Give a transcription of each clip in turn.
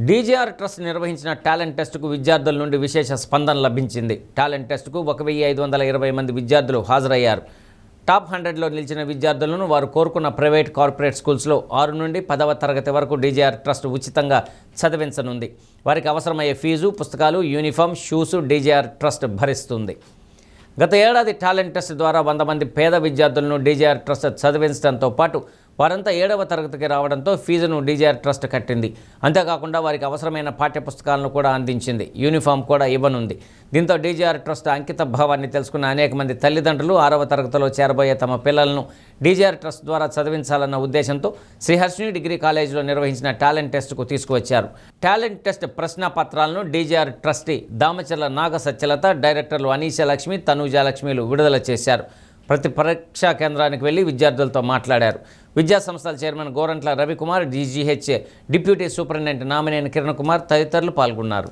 DGR trust నిర్వహించిన talent టెస్టుకు విద్యార్థుల నుండి విశేష స్పందన లభించింది. టాలెంట్ టెస్టుకు 1520 మంది విద్యార్థులు హాజరయ్యారు. టాప్ 100లో నిలిచిన విద్యార్థులను వారు కోరుకున్న ప్రైవేట్, కార్పొరేట్ స్కూల్స్లో 6 నుండి 10వ తరగతి వరకు డీజీఆర్ ట్రస్ట్ ఉచితంగా చదివించనుంది. వారికి అవసరమయ్యే ఫీజు, పుస్తకాలు, యూనిఫామ్, షూస్ డీజీఆర్ ట్రస్ట్ భరిస్తుంది. గత ఏడాది టాలెంట్ టెస్ట్ ద్వారా 100 మంది పేద విద్యార్థులను డీజీఆర్ ట్రస్ట్ చదివించడంతో పాటు వారంతా 7వ తరగతికి రావడంతో ఫీజును డీజీఆర్ ట్రస్ట్ కట్టింది. అంతేకాకుండా వారికి అవసరమైన పాఠ్యపుస్తకాలను కూడా అందించింది. యూనిఫామ్ కూడా ఇవ్వనుంది. దీంతో డీజీఆర్ ట్రస్ట్ అంకిత భావాన్ని తెలుసుకున్న అనేక మంది తల్లిదండ్రులు 6వ తరగతిలో చేరబోయే తమ పిల్లలను డీజీఆర్ ట్రస్ట్ ద్వారా చదివించాలన్న ఉద్దేశంతో శ్రీహర్షిని డిగ్రీ కాలేజీలో నిర్వహించిన టాలెంట్ టెస్టుకు తీసుకువచ్చారు. టాలెంట్ టెస్ట్ ప్రశ్నపత్రాలను డీజీఆర్ ట్రస్టీ దామచర్ల నాగ సత్యలత, డైరెక్టర్లు అనీషా లక్ష్మి, తనూజా లక్ష్మిలు విడుదల చేశారు. ప్రతి పరీక్షా కేంద్రానికి వెళ్లి విద్యార్థులతో మాట్లాడారు. విద్యా సంస్థల chairman Goranthla Ravikumar, DGH deputy superintendent Namineni Kiran Kumar తదితరులు పాల్గొన్నారు.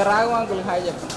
రాఘవ అంకుల్ హాయ్ చెప్పండి.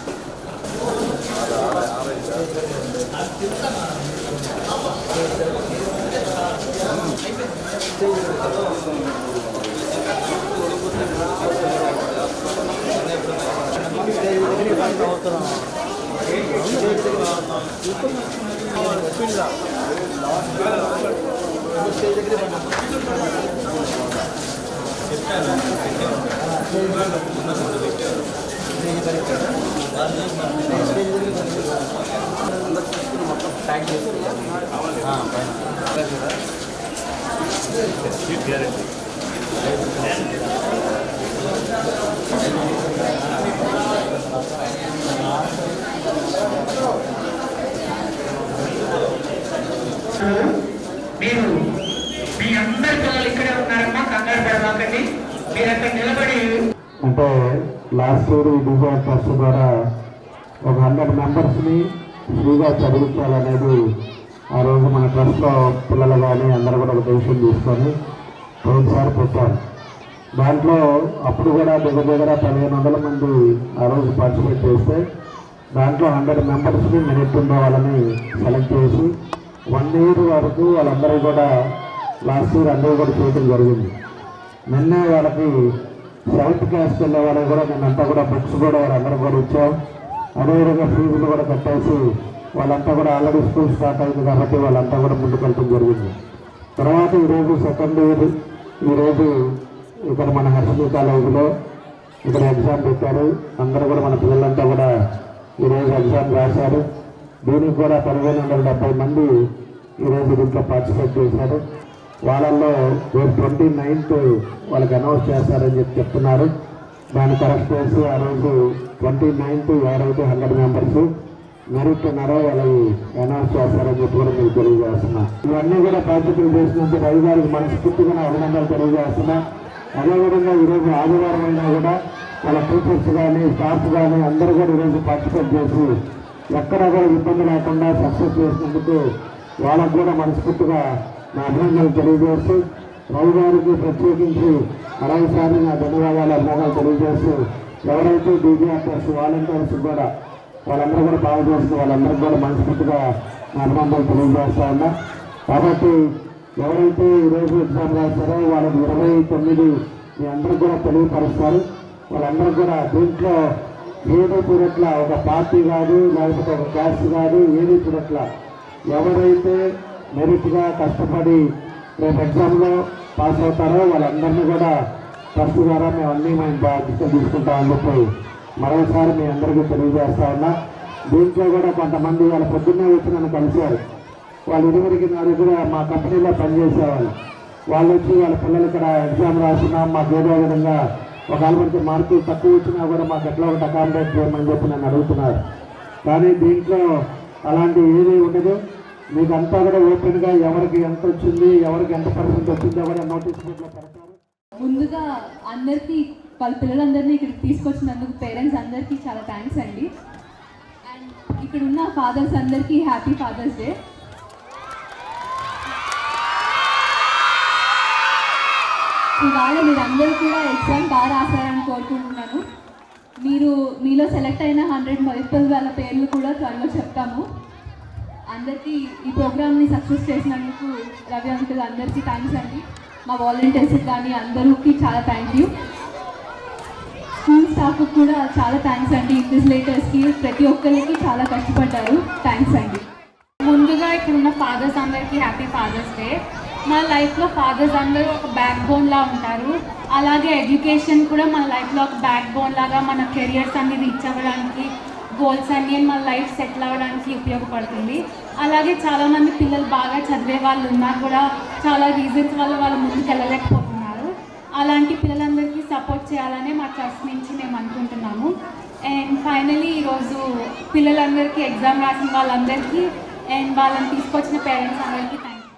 మీరు మీ అందరి పిల్లలు ఇక్కడే ఉన్నారమ్మా, కంగారు పడమాకండి. మీరు అక్కడ నిలబడి అంటే లాస్ట్ ఇయర్ ఈ డీజీఆర్ ట్రస్ట్ ద్వారా ఒక 100 మెంబర్స్ని ఫ్రీగా చదివించాలనేది ఆ రోజు మన ట్రస్ట్లో పిల్లలు కానీ అందరూ కూడా ఒక డెసిషన్ తీసుకొని పోయినసారి పెట్టారు. దాంట్లో అప్పుడు కూడా దగ్గర 1500 మంది ఆ రోజు పార్టిసిపేట్ చేస్తే దాంట్లో 100 మెంబర్స్ని మెరిట్ ఉన్న వాళ్ళని సెలెక్ట్ చేసి 1 ఇయర్ వరకు వాళ్ళందరూ కూడా లాస్ట్ ఇయర్ అందరూ కూడా చేయడం జరిగింది. నిన్నే వాళ్ళకి 7th క్లాస్కి వెళ్ళే వాళ్ళకి కూడా నిన్నంతా కూడా బుక్స్ కూడా వాళ్ళందరూ కూడా ఇచ్చాం. అదేవిధంగా ఫీజులు కూడా కట్టేసి వాళ్ళంతా కూడా ఆల్రెడీ స్కూల్ స్టార్ట్ అయింది కాబట్టి వాళ్ళంతా కూడా ముందుకు వెళ్ళడం జరిగింది. తర్వాత ఈరోజు సెకండ్ ఇయర్ ఈరోజు ఇక్కడ మన హర్షిని కాలేజీలో ఇక్కడ ఎగ్జామ్ పెట్టారు. అందరూ కూడా మన పిల్లలంతా కూడా ఈరోజు ఎగ్జామ్ రాశారు. దీనికి కూడా 1570 మంది ఈరోజు దీంట్లో పార్టిసిపేట్ చేశారు. వాళ్ళల్లో 29th వాళ్ళకి అనౌన్స్ చేస్తారని చెప్తున్నారు. దాన్ని కరెక్ట్ చేసి ఆ రోజు 29th ఎవరైతే 100 మెంబర్స్ మెరిట్ ఉన్నారో వాళ్ళకి అనౌన్స్ చేస్తారని చెప్పి కూడా మీకు తెలియజేస్తున్నా. ఇవన్నీ కూడా బాధ్యతలు చేసినందుకు రవి గారికి మనస్ఫూర్తిగా అభినందనలు తెలియజేస్తున్నా. అదేవిధంగా ఈరోజు ఆదివారం అయినా కూడా వాళ్ళ టీచర్స్ కానీ స్టాఫ్ కానీ అందరూ కూడా ఈరోజు పార్టిసిపేట్ చేసి ఎక్కడా కూడా ఇబ్బంది లేకుండా సక్సెస్ చేసినందుకు వాళ్ళకు కూడా మనస్ఫూర్తిగా నా అభినందనలు తెలియజేస్తూ రవి గారికి ప్రత్యేకించి మరోసారి నా ధన్యవాదాలు, అభినందనలు తెలియజేస్తూ ఎవరైతే డీజీఆర్ ట్రస్ట్ వాలంటీర్స్ కూడా వాళ్ళందరూ కూడా బాగా చేస్తూ వాళ్ళందరికీ కూడా మనస్ఫూర్తిగా నా అభినందనలు తెలియజేస్తా ఉన్నా. కాబట్టి ఎవరైతే ఈరోజు ఎగ్జామ్ రాస్తారో వాళ్ళకి 29 మీ అందరూ కూడా తెలియపరుస్తారు. వాళ్ళందరూ కూడా దీంట్లో ఏది చూడట్లా, ఒక పార్టీ కాదు లేకపోతే ఒక క్యాస్ట్ కాదు, ఏది చూడట్లా ఎవరైతే మెరిట్గా కష్టపడి రేపు ఎగ్జామ్లో పాస్ అవుతారో వాళ్ళందరినీ కూడా ట్రస్ట్ ద్వారా మేము బాధ్యత తీసుకుంటామని చెప్పి మరోసారి మీ అందరికీ తెలియజేస్తా ఉన్నా. దీంట్లో కూడా కొంతమంది వాళ్ళ పొద్దున్నే వచ్చి నన్ను కలిశారు. వాళ్ళు ఇదివరకు నా దగ్గర మా కంపెనీలో పనిచేసేవాళ్ళు. వాళ్ళు వచ్చి వాళ్ళ పిల్లలు ఇక్కడ ఎగ్జామ్ రాస్తున్నాం, మాకు ఏదో విధంగా ఒకవేళ మనకి మార్కులు తక్కువ వచ్చినా కూడా మాకు ఎట్లా ఒకటి అకామిడేట్ చేయమని చెప్పి నన్ను అడుగుతున్నారు. కానీ దీంట్లో అలాంటి ఏమీ ఉండదు. మీకు అంతా కూడా ఓపెన్గా ఎవరికి ఎంత వచ్చింది, ఎవరికి ఎంత పర్సెంట్ వచ్చిందో కూడా నోటీస్ బోర్డులో పెడతారు. ముందుగా అందరికీ వాళ్ళ పిల్లలందరినీ ఇక్కడికి తీసుకొచ్చినందుకు పేరెంట్స్ అందరికీ చాలా థ్యాంక్స్ అండి. ఇక్కడున్న ఫాదర్స్ అందరికీ హ్యాపీ ఫాదర్స్ డే. ఇవాళ మీరందరూ కూడా ఎగ్జామ్ బాగా రాశారని కోరుకుంటున్నాను. మీలో సెలెక్ట్ అయిన 100 మల్టిపుల్ వాళ్ళ పేర్లు కూడా త్వరలో చెప్తాము. అందరికీ ఈ ప్రోగ్రామ్ని సక్సెస్ చేసినందుకు రవి అంకుల్ అందరికీ థ్యాంక్స్ అండి. మా వాలంటీర్స్కి కానీ అందరికీ చాలా థ్యాంక్ యూ. స్కూల్ స్టాఫ్కి కూడా చాలా థ్యాంక్స్ అండి. ఇన్విజిలేటర్స్కి ప్రతి ఒక్కరికి చాలా కష్టపడ్డారు. థ్యాంక్స్ అండి. ముందుగా ఇక్కడ ఉన్న ఫాదర్స్ అందరికీ హ్యాపీ ఫాదర్స్ డే. మన లైఫ్లో ఫాదర్స్ అందరూ ఒక బ్యాక్ బోన్లా ఉంటారు. అలాగే ఎడ్యుకేషన్ కూడా మన లైఫ్లో ఒక బ్యాక్ బోన్ లాగా మన కెరియర్స్ అన్ని రీచ్ అవ్వడానికి, గోల్స్ అన్ని మన లైఫ్ సెటిల్ అవ్వడానికి ఉపయోగపడుతుంది. అలాగే చాలామంది పిల్లలు బాగా చదివే వాళ్ళు ఉన్నా కూడా చాలా రీజన్స్ వల్ల వాళ్ళు ముందుకు వెళ్ళలేకపోతున్నారు. అలాంటి పిల్లలందరికీ సపోర్ట్ చేయాలనే మా ట్రస్ట్ నుంచి మేము అనుకుంటున్నాము. అండ్ ఫైనలీ ఈరోజు పిల్లలందరికీ ఎగ్జామ్ రాసిన వాళ్ళందరికీ అండ్ వాళ్ళని తీసుకొచ్చిన పేరెంట్స్ అందరికీ థ్యాంక్ యూ.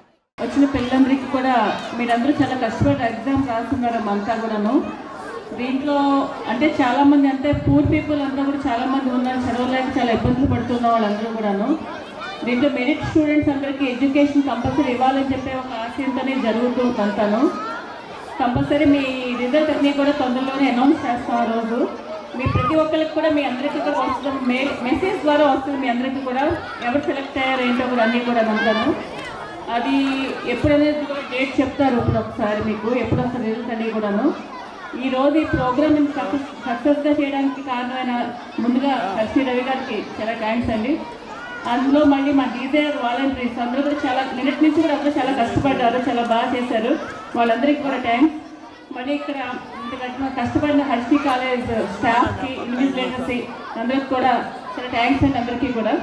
వచ్చిన పిల్లలందరికీ కూడా మీరందరూ చాలా కష్టపడి ఎగ్జామ్ రాస్తున్నారు అంతా కూడాను. దీంట్లో అంటే చాలామంది అంటే పూర్ పీపుల్ అంతా కూడా చాలామంది ఉన్నారు, చదవలేక చాలా ఇబ్బందులు పడుతున్న వాళ్ళందరూ కూడాను. దీంట్లో మెరిట్ స్టూడెంట్స్ అందరికీ ఎడ్యుకేషన్ కంపల్సరీ ఇవ్వాలని చెప్పే ఒక ఆశయంతోనే జరుగుతూ అంతాను. కంపల్సరీ మీ రిజల్ట్ అన్నీ కూడా తొందరలోనే అనౌన్స్ చేస్తాం ఆ రోజు. మీ ప్రతి ఒక్కరికి కూడా మీ అందరికీ కూడా వస్తుంది, మెసేజ్ ద్వారా వస్తుంది మీ అందరికీ కూడా ఎవరు సెలెక్ట్ అయ్యారు ఏంటో కూడా అన్నీ కూడా అంతాను. అది ఎప్పుడనేది కూడా డేట్ చెప్తారు ఇప్పుడు ఒకసారి మీకు ఎప్పుడు వస్తుంది రిజల్ట్ అన్నీ కూడాను. ఈరోజు ఈ ప్రోగ్రామ్ సక్సెస్గా చేయడానికి కారణమైన ముందుగా హర్షి రవి గారికి చాలా థ్యాంక్స్ అండి. అందులో మళ్ళీ మా డీజేఆర్ వాలంటీర్స్ అందరూ కూడా చాలా నిన్నటి నుంచి కూడా అందరూ చాలా కష్టపడ్డారు, చాలా బాగా చేశారు. వాళ్ళందరికీ కూడా థ్యాంక్స్. మళ్ళీ ఇక్కడ ఇంతకంటే కష్టపడిన హర్షి కాలేజ్ స్టాఫ్కి, ఇన్విజిలేటర్స్కి అందరికి కూడా చాలా థ్యాంక్స్ అండి అందరికీ కూడా.